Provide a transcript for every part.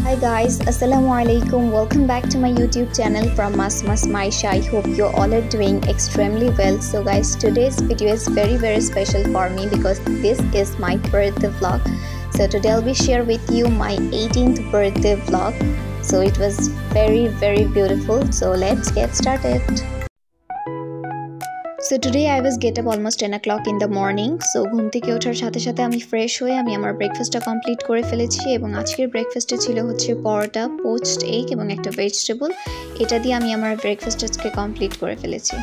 Hi guys, Assalamualaikum. Welcome back to my YouTube channel from Masmas Maisha. I hope you all are doing extremely well. So guys, today's video is very special for me because this is my birthday vlog. So today I'll be share with you my 18th birthday vlog. So it was very beautiful. So let's get started. So today I was get up almost 10 o'clock in the morning. So ঘুম থেকে ওঠার সাথে সাথে আমি fresh হয়ে আমি আমার ব্রেকফাস্টটা কমপ্লিট করে ফেলেছি এবং আজকের ব্রেকফাস্টে ছিল হচ্ছে পরোটা, পোচড এগ এবং একটা ভেজিটেবল। এটা দিয়ে আমি আমার ব্রেকফাস্ট আজকে কমপ্লিট করে ফেলেছি।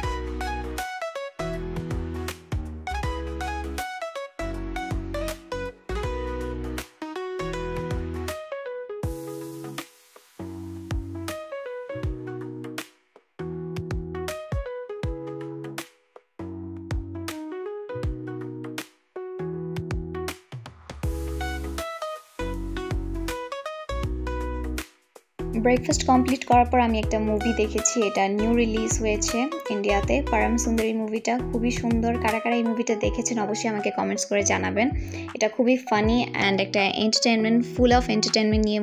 ব্রেকফাস্ট কমপ্লিট করার পর আমি একটা মুভি দেখেছি। এটা নিউ রিলিজ হয়েছে ইন্ডিয়াতে, পরম সুন্দরী মুভিটা খুবই সুন্দর। কারা কারা এই মুভিটা দেখেছেন অবশ্যই আমাকে কমেন্টস করে জানাবেন। এটা খুবই ফানি অ্যান্ড একটা এন্টারটেনমেন্ট, ফুল অফ এন্টারটেনমেন্ট নিয়ে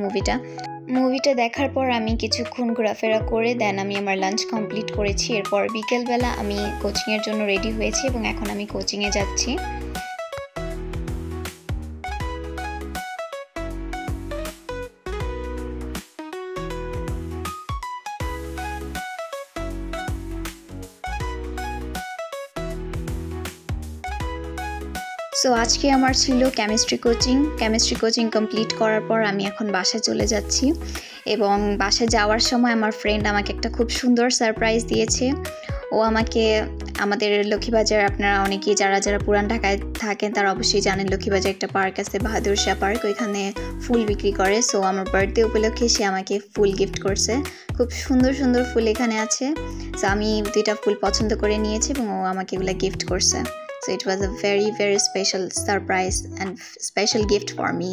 মুভিটা দেখার পর আমি কিছুক্ষণ ঘোরাফেরা করে দেন আমি আমার লাঞ্চ কমপ্লিট করেছি। এরপর বিকেলবেলা আমি কোচিংয়ের জন্য রেডি হয়েছি এবং এখন আমি কোচিংয়ে যাচ্ছি। সো আজকে আমার ছিল কেমিস্ট্রি কোচিং কমপ্লিট করার পর আমি এখন বাসায় চলে যাচ্ছি এবং বাসায় যাওয়ার সময় আমার ফ্রেন্ড আমাকে একটা খুব সুন্দর সারপ্রাইজ দিয়েছে। ও আমাকে আমাদের লক্ষ্মীবাজার, আপনারা অনেকেই যারা পুরান ঢাকায় থাকেন তারা অবশ্যই জানেন লক্ষ্মীবাজার একটা পার্ক আছে, বাহাদুর শাহ পার্ক, ওইখানে ফুল বিক্রি করে। সো আমার বার্থডে উপলক্ষে সে আমাকে ফুল গিফট করছে। খুব সুন্দর ফুল এখানে আছে। সো আমি দুইটা ফুল পছন্দ করে নিয়েছি এবং ও আমাকে এগুলো গিফট করছে। So it was a very special surprise and special gift for me.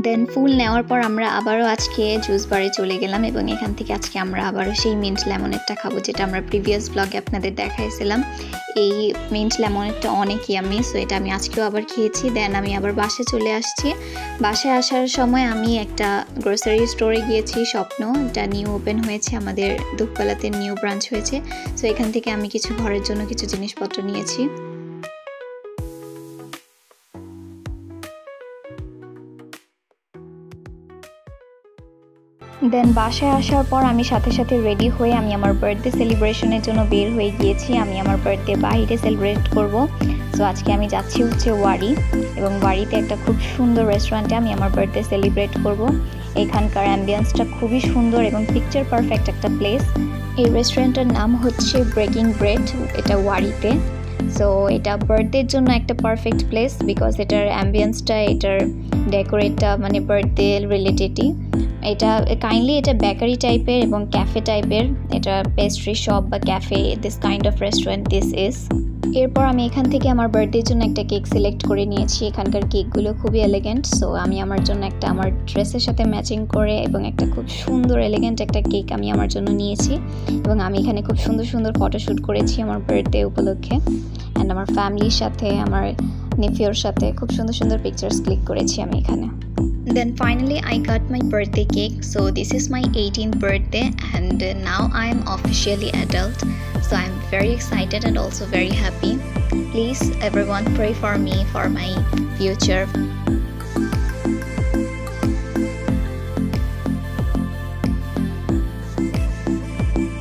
দেন ফুল নেওয়ার পর আমরা আবারও আজকে জুস বারে চলে গেলাম এবং এখান থেকে আজকে আমরা আবারও সেই মিন্ট লেমনেডটা খাবো, যেটা আমরা প্রিভিয়াস ব্লগে আপনাদের দেখাইছিলাম। এই মিন্ট লেমনেডটা অনেক ইয়ামি। সো এটা আমি আজকেও আবার খেয়েছি। দেন আমি আবার বাসায় চলে আসছি। বাসায় আসার সময় আমি একটা গ্রোসারি স্টোরে গিয়েছি, স্বপ্ন, এটা নিউ ওপেন হয়েছে, আমাদের দুপকলাতে নিউ ব্রাঞ্চ হয়েছে। সো এখান থেকে আমি কিছু ঘরের জন্য কিছু জিনিসপত্র নিয়েছি। দেন বাসায় আসার পর আমি সাথে রেডি হয়ে আমি আমার বার্থডে সেলিব্রেশনের জন্য বের হয়ে গিয়েছি। আমি আমার বার্থডে বাইরে সেলিব্রেট করব। সো আজকে আমি যাচ্ছি হচ্ছে ওয়ারি, এবং ওয়ারিতে একটা খুব সুন্দর রেস্টুরেন্টে আমি আমার বার্থডে সেলিব্রেট করব। এখানকার অ্যাম্বিয়েন্সটা খুবই সুন্দর এবং পিকচার পারফেক্ট একটা প্লেস। এই রেস্টুরেন্টের নাম হচ্ছে ব্রেকিং ব্রেড, এটা ওয়ারিতে। সো এটা বার্থডের জন্য একটা পারফেক্ট প্লেস বিকজ এটার অ্যাম্বিয়েন্সটা, এটার ডেকোরেটটা মানে বার্থডে রিলেটেডই। এটা বেকারি টাইপের এবং ক্যাফে টাইপের, এটা পেস্ট্রি শপ বা cafe, this kind of restaurant this is. এরপর আমি এখান থেকে আমার বার্থডের জন্য একটা কেক সিলেক্ট করে নিয়েছি। এখানকার কেকগুলো খুবই এলিগেন্ট। সো আমি আমার জন্য একটা আমার ড্রেসের সাথে ম্যাচিং করে এবং একটা খুব সুন্দর এলিগেন্ট একটা কেক আমি আমার জন্য নিয়েছি এবং আমি এখানে খুব সুন্দর ফটোশ্যুট করেছি আমার বার্থডে উপলক্ষে। অ্যান্ড আমার ফ্যামিলির সাথে, আমার নেফিওর সাথে খুব সুন্দর পিকচার্স ক্লিক করেছি আমি এখানে। Then finally I got my birthday cake. So this is my 18th birthday and now I am officially adult. So I'm very excited and also very happy. Please everyone pray for me for my future.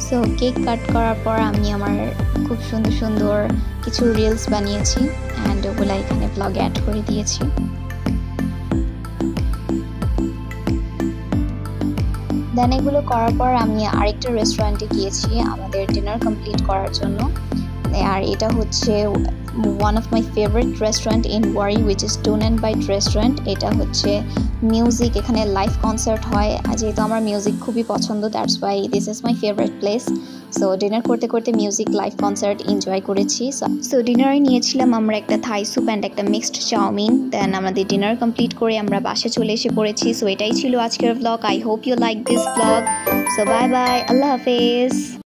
So cake cut করার পর আমি আমার খুব সুন্দর কিছু reels বানিয়েছি and ওগুলো এখানে ব্লগে অ্যাড করে দিয়েছি। দেন এগুলো করার পর আমি আরেকটা রেস্টুরেন্টে গিয়েছি আমাদের ডিনার কমপ্লিট করার জন্য। আর এটা হচ্ছে one of my favourite restaurant in Wari, which is Tune and Bite restaurant. এটা হচ্ছে মিউজিক, এখানে লাইভ কনসার্ট হয়। যেহেতু আমার মিউজিক খুবই পছন্দ, that's why this is my favourite place. So dinner করতে মিউজিক, লাইভ কনসার্ট এনজয় করেছি। সো ডিনারে নিয়েছিলাম আমরা একটা থাই স্যুপ অ্যান্ড একটা মিক্সড চাউমিন। দেন আমাদের ডিনার কমপ্লিট করে আমরা বাসে চলে এসে পড়েছি। সো এটাই ছিল আজকের blog. I hope you like this blog. So bye, আল্লাহ হাফেজ।